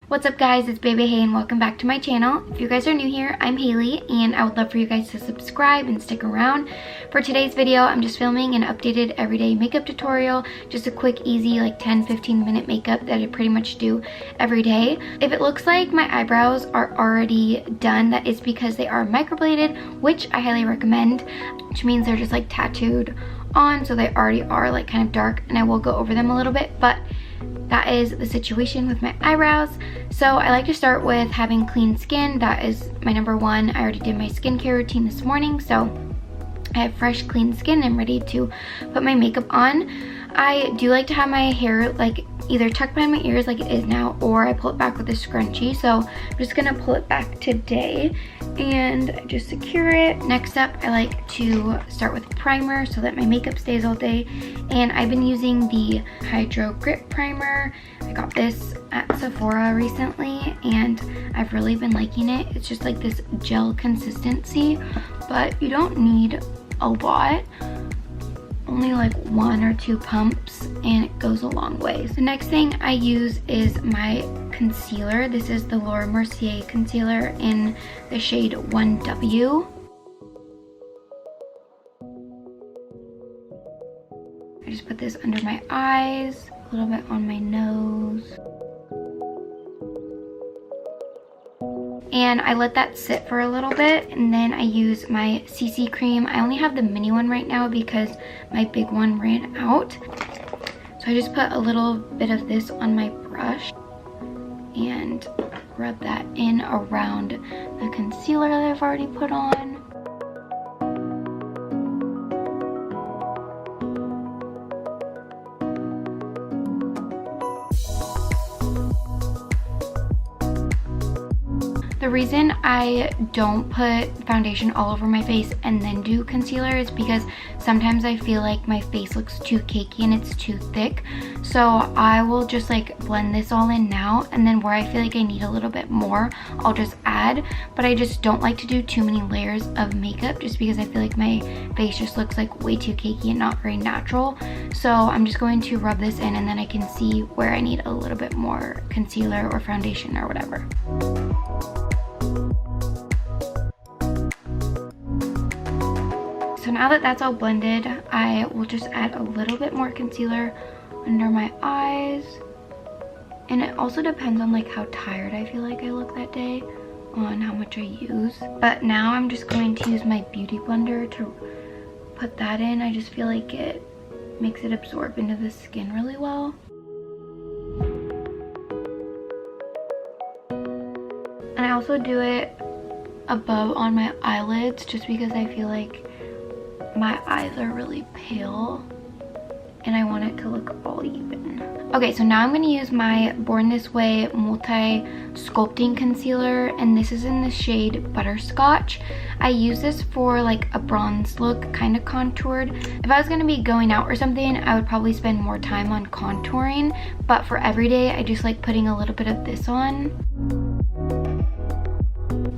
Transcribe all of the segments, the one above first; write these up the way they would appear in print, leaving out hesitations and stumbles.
What's up guys, it's Baby Hay and welcome back to my channel. If you guys are new here, I'm Haley and I would love for you guys to subscribe and stick around. For today's video, I'm just filming an updated everyday makeup tutorial, just a quick, easy, like 10-15 minute makeup that I pretty much do every day. If it looks like my eyebrows are already done, that is because they are microbladed, which I highly recommend, which means they're just like tattooed on, so they already are like kind of dark, and I will go over them a little bit, but that is the situation with my eyebrows. So I like to start with having clean skin. That is my number one. I already did my skincare routine this morning, so I have fresh, clean skin. I'm ready to put my makeup on. I do like to have my hair like either tucked behind my ears like it is now, or I pull it back with a scrunchie. So I'm just gonna pull it back today and just secure it. Next up, I like to start with primer so that my makeup stays all day. And I've been using the Hydro Grip Primer. I got this at Sephora recently and I've really been liking it. It's just like this gel consistency, but you don't need a lot. Only like 1 or 2 pumps and it goes a long way. The next thing I use is my concealer. This is the Laura Mercier concealer in the shade 1W. I just put this under my eyes, a little bit on my nose. And I let that sit for a little bit, and then I use my CC cream. I only have the mini one right now because my big one ran out. So I just put a little bit of this on my brush and rub that in around the concealer that I've already put on. The reason I don't put foundation all over my face and then do concealer is because sometimes I feel like my face looks too cakey and it's too thick. So I will just like blend this all in now, and then where I feel like I need a little bit more, I'll just add. But I just don't like to do too many layers of makeup just because I feel like my face just looks like way too cakey and not very natural. So I'm just going to rub this in, and then I can see where I need a little bit more concealer or foundation or whatever. So now that that's all blended, I will just add a little bit more concealer under my eyes. And it also depends on like how tired I feel like I look that day on how much I use. But now I'm just going to use my beauty blender to put that in. I just feel like it makes it absorb into the skin really well. And I also do it above on my eyelids just because I feel like my eyes are really pale and I want it to look all even. Okay, so now I'm going to use my Born This Way Multi Sculpting Concealer, and this is in the shade Butterscotch. I use this for like a bronze look, kind of contoured. If I was going to be going out or something, I would probably spend more time on contouring, but for everyday, I just like putting a little bit of this on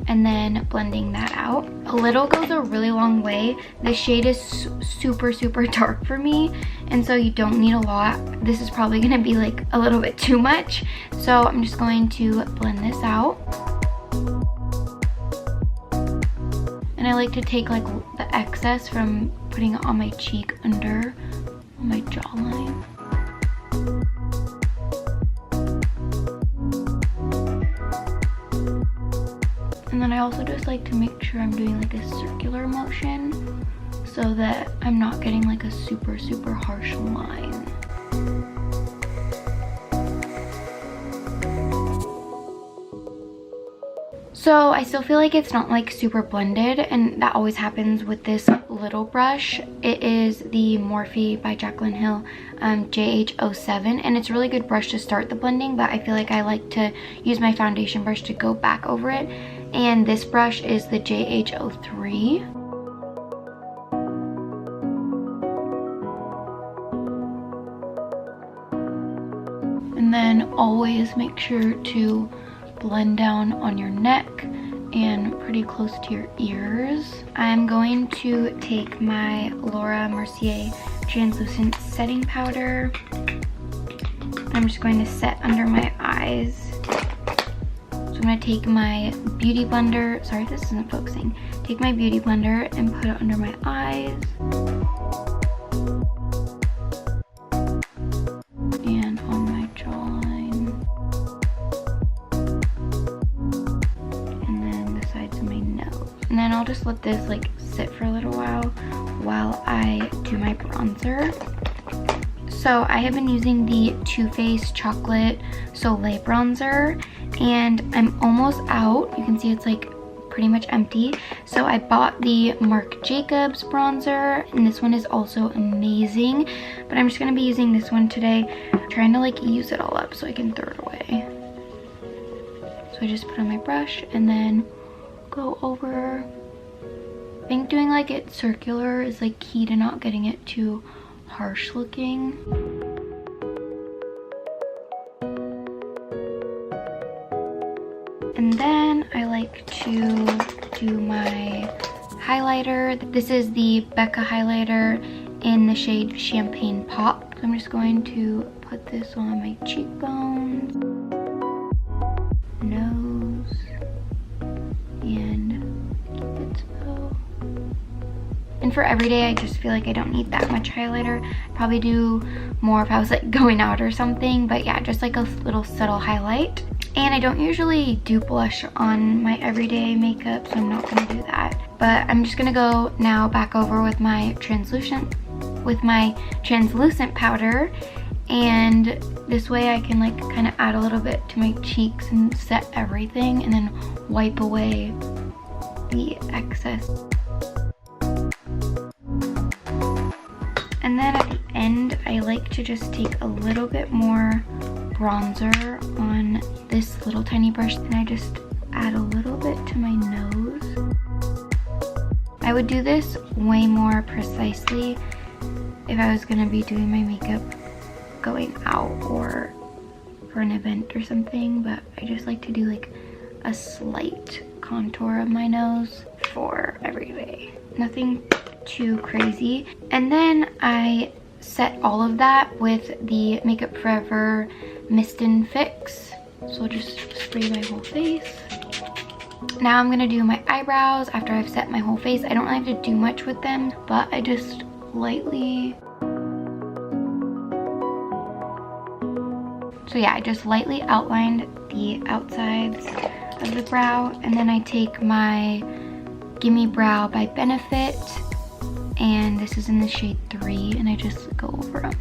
and then blending that out. A little goes a really long way. This shade is super dark for me, and so you don't need a lot. This is probably gonna be like a little bit too much, so I'm just going to blend this out. And I like to take like the excess from putting it on my cheek under on my jawline. And then I also just like to make sure I'm doing like a circular motion so that I'm not getting like a super harsh line. So I still feel like it's not like super blended, and that always happens with this little brush. It is the Morphe by Jaclyn Hill JH07, and it's a really good brush to start the blending, but I feel like I like to use my foundation brush to go back over it. And this brush is the JH03. And then always make sure to blend down on your neck and pretty close to your ears. I'm going to take my Laura Mercier translucent setting powder. I'm just going to set under my eyes I'm gonna take my beauty blender, sorry this isn't focusing, take my beauty blender and put it under my eyes. And on my jawline. And then the sides of my nose. And then I'll just let this like sit for a little while I do my bronzer. So I have been using the Too Faced Chocolate Soleil bronzer and I'm almost out. You can see it's like pretty much empty. So I bought the Marc Jacobs bronzer and this one is also amazing, but I'm just gonna be using this one today. I'm trying to like use it all up so I can throw it away. So I just put on my brush and then go over. I think doing like it circular is like key to not getting it too harsh looking. And then I like to do my highlighter. This is the Becca highlighter in the shade Champagne Pop. So I'm just going to put this on my cheekbones, nose, and Cupid's bow. And for everyday, I just feel like I don't need that much highlighter. I'd probably do more if I was like going out or something, but yeah, just like a little subtle highlight. And I don't usually do blush on my everyday makeup, so I'm not gonna do that. But I'm just gonna go now back over with my translucent powder, and this way I can like kind of add a little bit to my cheeks and set everything, and then wipe away the excess. And then at the end, I like to just take a little bit more bronzer on this little tiny brush, and I just add a little bit to my nose. I would do this way more precisely if I was gonna be doing my makeup going out or for an event or something, but I just like to do like a slight contour of my nose for every day. Nothing too crazy. And then I set all of that with the Makeup Forever Mist and Fix. So I'll just spray my whole face. Now I'm gonna do my eyebrows after I've set my whole face. I don't really have to do much with them, but I just lightly... So yeah, I just lightly outlined the outsides of the brow, and then I take my Gimme Brow by Benefit, and this is in the shade 3, and I just go over them.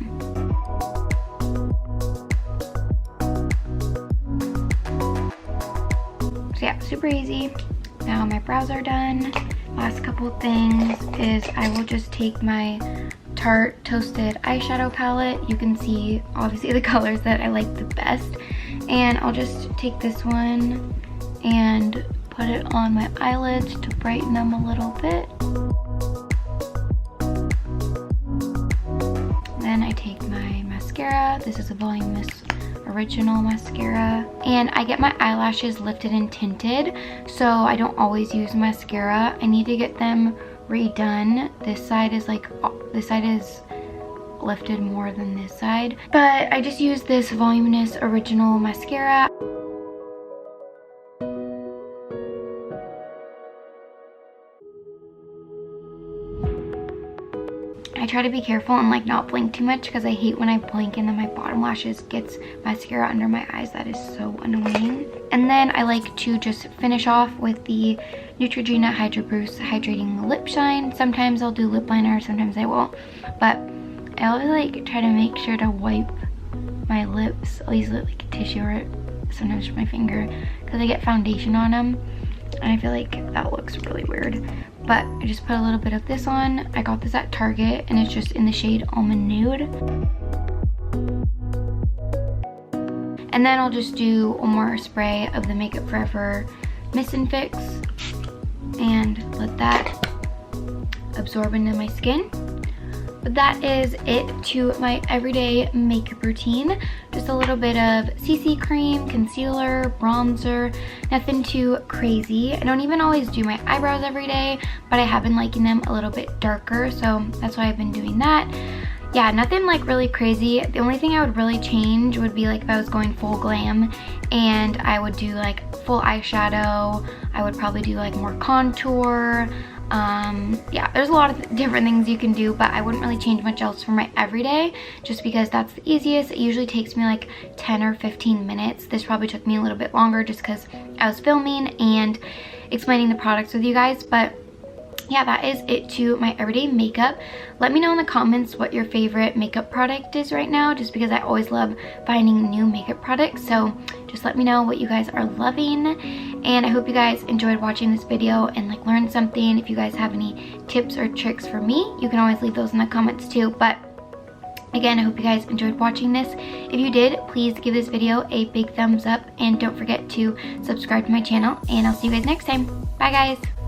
So yeah, super easy. Now my brows are done. Last couple things is I will just take my Tarte Toasted eyeshadow palette. You can see obviously the colors that I like the best, and I'll just take this one and put it on my eyelids to brighten them a little bit. Then I take my mascara. This is a Voluminous Original mascara, and I get my eyelashes lifted and tinted, so I don't always use mascara. I need to get them redone. This side is lifted more than this side, but I just use this Voluminous Original mascara. I try to be careful and like not blink too much, because I hate when I blink and then my bottom lashes gets mascara under my eyes. That is so annoying. And then I like to just finish off with the Neutrogena Hydro Boost Hydrating Lip Shine. Sometimes I'll do lip liner, sometimes I won't, but I always like try to make sure to wipe my lips. I'll use like a tissue or sometimes with my finger, because I get foundation on them and I feel like that looks really weird. But I just put a little bit of this on. I got this at Target and it's just in the shade Almond Nude. And then I'll just do one more spray of the Makeup Forever Mist and Fix and let that absorb into my skin. But that is it to my everyday makeup routine. Just a little bit of CC cream, concealer, bronzer, nothing too crazy. I don't even always do my eyebrows every day, but I have been liking them a little bit darker, so that's why I've been doing that. yeah, nothing like really crazy. The only thing I would really change would be like if I was going full glam and I would do like full eyeshadow. I would probably do like more contour. Yeah, there's a lot of different things you can do, but I wouldn't really change much else for my everyday just because that's the easiest. It usually takes me like 10 or 15 minutes. This probably took me a little bit longer just because I was filming and explaining the products with you guys, but yeah, that is it to my everyday makeup. Let me know in the comments what your favorite makeup product is right now, just because I always love finding new makeup products. So just let me know what you guys are loving. And I hope you guys enjoyed watching this video and like learned something. If you guys have any tips or tricks for me, you can always leave those in the comments too. But again, I hope you guys enjoyed watching this. If you did, please give this video a big thumbs up and don't forget to subscribe to my channel, and I'll see you guys next time. Bye guys.